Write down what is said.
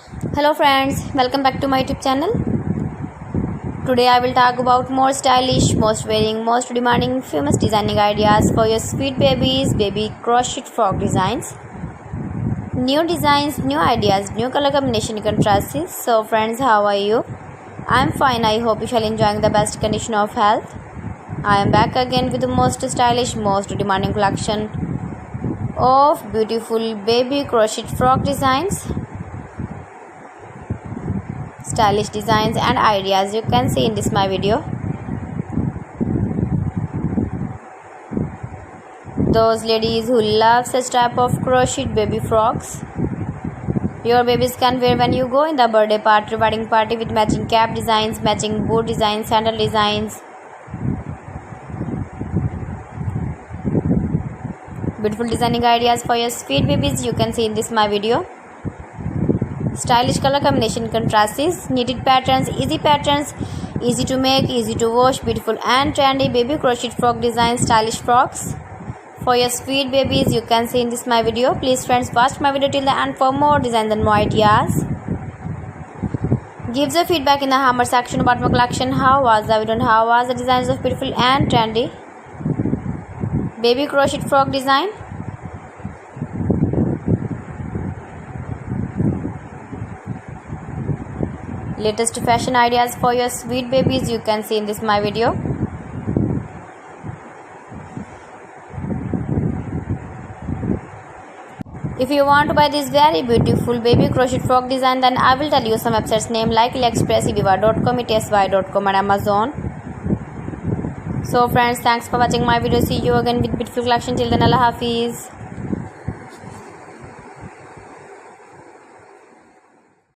Hello friends, welcome back to my YouTube channel. Today I will talk about more stylish, most wearing, most demanding, famous designing ideas for your sweet babies, baby crochet frog designs. New designs, new ideas, new color combination contrasts. So friends, how are you? I am fine. I hope you shall enjoying the best condition of health. I am back again with the most stylish, most demanding collection of beautiful baby crochet frog designs. Stylish designs and ideas you can see in this my video. Those ladies who love such type of crocheted baby frogs, your babies can wear when you go in the birthday party, wedding party, with matching cap designs, matching boot designs, sandal designs. Beautiful designing ideas for your sweet babies you can see in this my video. Stylish color combination contrasts, knitted patterns, easy to make, easy to wash, beautiful and trendy baby crochet frog designs, stylish frocks for your sweet babies you can see in this my video. Please friends, watch my video till the end for more designs and more ideas. Give the feedback in the hammer section about my collection. How was the video and how was the designs of beautiful and trendy baby crochet frog design? Latest fashion ideas for your sweet babies you can see in this my video. If you want to buy this very beautiful baby crochet frog design, then I will tell you some websites name like AliExpress, eviva.com, etsy.com and Amazon. So friends, thanks for watching my video. See you again with beautiful collection. Till then, Allah Hafiz.